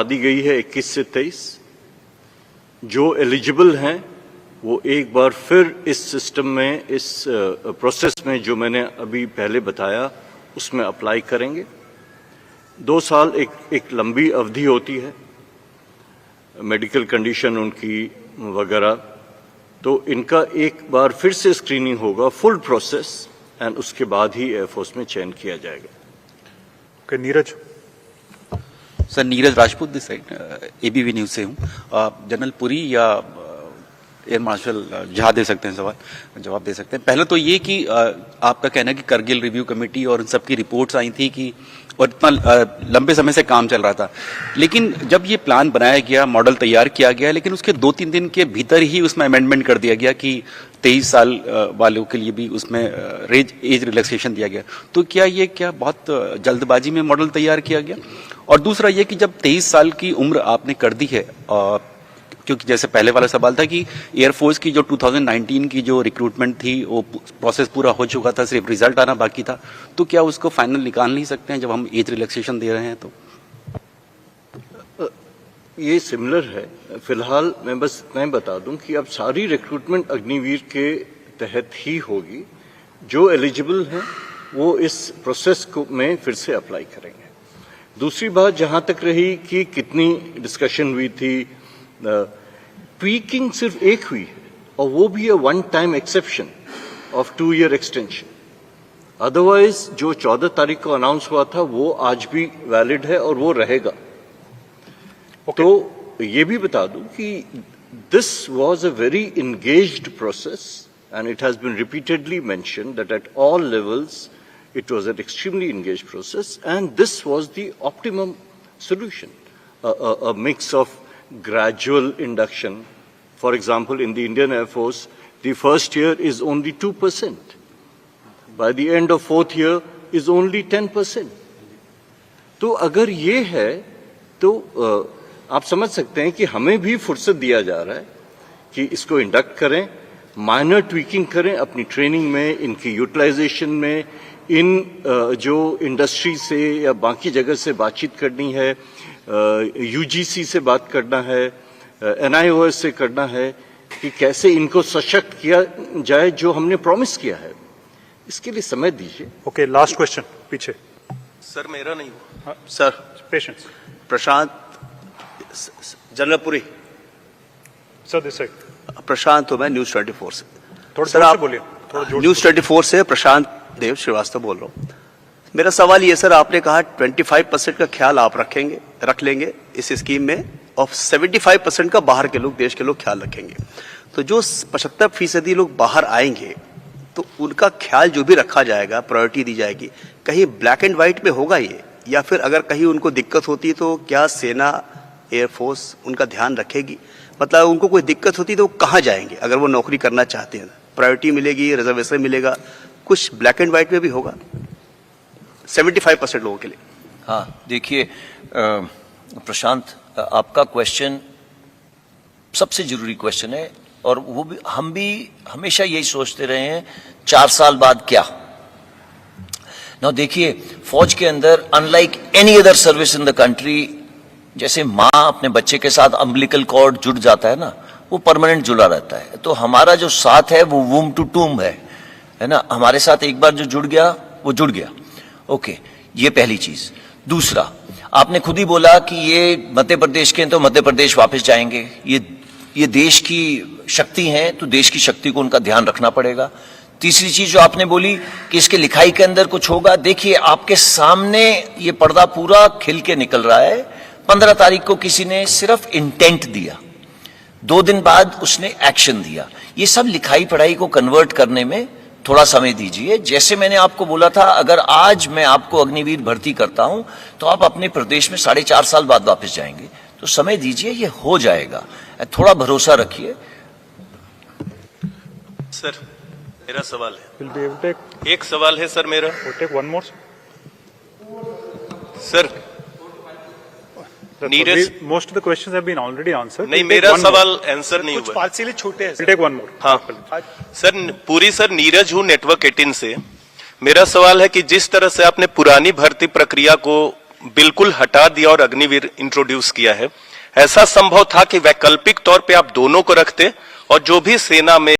दी गई है 21 से 23। जो एलिजिबल हैं वो एक बार फिर इस सिस्टम में, इस प्रोसेस में जो मैंने अभी पहले बताया उसमें अप्लाई करेंगे। 2 साल एक लंबी अवधि होती है, मेडिकल कंडीशन उनकी वगैरह, तो इनका एक बार फिर से स्क्रीनिंग होगा, फुल प्रोसेस, एंड उसके बाद ही एयरफोर्स में चयन किया जाएगा। Okay, Neeraj sir. Neeraj Rajput this side, ABP news से हूँ। जनरल पुरी या एयर मार्शल जहाँ दे सकते हैं सवाल जवाब दे सकते हैं। पहले तो ये कि आपका कहना है कि करगिल रिव्यू कमेटी और इन सबकी रिपोर्ट्स आई थी कि और इतना लंबे समय से काम चल रहा था, लेकिन जब ये प्लान बनाया गया, मॉडल तैयार किया गया, लेकिन उसके 2-3 दिन के भीतर ही उसमें अमेंडमेंट कर दिया गया कि 23 साल वालों के लिए भी उसमें एज रिलैक्सेशन दिया गया। तो क्या ये बहुत जल्दबाजी में मॉडल तैयार किया गया? और दूसरा ये कि जब 23 साल की उम्र आपने कर दी है, क्योंकि जैसे पहले वाला सवाल था कि एयरफोर्स की जो 2019 की जो रिक्रूटमेंट थी वो प्रोसेस पूरा हो चुका था, सिर्फ रिजल्ट आना बाकी था, तो क्या उसको फाइनल निकाल नहीं सकते हैं जब हम एज रिलैक्सेशन दे रहे हैं? तो ये सिमिलर है। फिलहाल मैं बस इतना ही बता दूं कि अब सारी रिक्रूटमेंट अग्निवीर के तहत ही होगी। जो एलिजिबल हैं वो इस प्रोसेस को में फिर से अप्लाई करेंगे। दूसरी बात जहां तक रही कि कितनी डिस्कशन हुई थी, ट्वीकिंग सिर्फ एक हुई है और वो भी 1 time exception of 2 year extension. Otherwise जो 14 तारीख को अनाउंस हुआ था वो आज भी वैलिड है और वो रहेगा। तो ये भी बता दूं कि this was a very engaged process and it has been repeatedly mentioned that at all levels it was an extremely engaged process and this was the optimum solution, a mix of gradual induction. For example, in the Indian Air Force, the first year is only 2%. By the end of 4th year is only 10%. तो अगर ये है तो आप समझ सकते हैं कि हमें भी फुर्सत दिया जा रहा है कि इसको इंडक्ट करें, माइनर ट्वीकिंग करें अपनी ट्रेनिंग में, इनकी यूटिलाइजेशन में, इन जो इंडस्ट्री से या बाकी जगह से बातचीत करनी है, यूजीसी से बात करना है, एनआईओएस से करना है कि कैसे इनको सशक्त किया जाए जो हमने प्रॉमिस किया है। इसके लिए समय दीजिए। ओके, लास्ट क्वेश्चन पीछे। सर मेरा नहीं हुआ। Sir patience. Prashant, general Puri sir this side. Prashant हूं मैं, न्यूज 24 से। थोड़ा सर आप बोलिए। न्यूज 24 से प्रशांत देव श्रीवास्तव बोल रहा हूं। मेरा सवाल ये सर, आपने कहा 25% का ख्याल आप रख लेंगे इस स्कीम में और 75% का बाहर के लोग, देश के लोग ख्याल रखेंगे। तो जो 75% लोग बाहर आएंगे तो उनका ख्याल जो भी रखा जाएगा, प्रायोरिटी दी जाएगी, कहीं ब्लैक एंड व्हाइट में होगा ये, या फिर अगर कहीं उनको दिक्कत होती है तो क्या सेना, एयरफोर्स उनका ध्यान रखेगी? मतलब उनको कोई दिक्कत होती है तो वो कहाँ जाएंगे अगर वो नौकरी करना चाहते हैं? प्रायोरिटी मिलेगी, रिजर्वेशन मिलेगा, कुछ ब्लैक एंड व्हाइट में भी होगा 75% लोगों के लिए? हाँ, देखिए प्रशांत, आपका क्वेश्चन सबसे जरूरी क्वेश्चन है और वो भी हम भी हमेशा यही सोचते रहे हैं 4 साल बाद क्या। ना देखिए, फौज के अंदर unlike any other service in the country, जैसे माँ अपने बच्चे के साथ अम्बिलिकल कॉर्ड जुड़ जाता है ना, वो परमानेंट जुड़ा रहता है। तो हमारा जो साथ है वो वूम टू टूम है ना, हमारे साथ एक बार जो जुड़ गया वो जुड़ गया। ओके, ये पहली चीज। दूसरा, आपने खुद ही बोला कि ये मध्य प्रदेश के हैं तो मध्य प्रदेश वापस जाएंगे। ये देश की शक्ति है तो देश की शक्ति को उनका ध्यान रखना पड़ेगा। तीसरी चीज जो आपने बोली कि इसके लिखाई के अंदर कुछ होगा, देखिए आपके सामने ये पर्दा पूरा खिल के निकल रहा है। 15 तारीख को किसी ने सिर्फ इंटेंट दिया, 2 दिन बाद उसने एक्शन दिया। ये सब लिखाई पढ़ाई को कन्वर्ट करने में थोड़ा समय दीजिए। जैसे मैंने आपको बोला था, अगर आज मैं आपको अग्निवीर भर्ती करता हूं तो आप अपने प्रदेश में 4.5 साल बाद वापस जाएंगे। तो समय दीजिए, ये हो जाएगा, थोड़ा भरोसा रखिए। सर मेरा सवाल है, एक सवाल है सर मेरा। Sir Neeraj, most of the questions have been already answered. नहीं, मेरा सवाल आंसर नहीं हुआ। कुछ पार्शियली छोटे हैं। We'll take one more. हाँ सर, पूरी सर नीरज हूँ नेटवर्क 18 से। मेरा सवाल है कि जिस तरह से आपने पुरानी भर्ती प्रक्रिया को बिल्कुल हटा दिया और अग्निवीर इंट्रोड्यूस किया है। ऐसा संभव था कि वैकल्पिक तौर पे आप दोनों को रखते और जो भी सेना में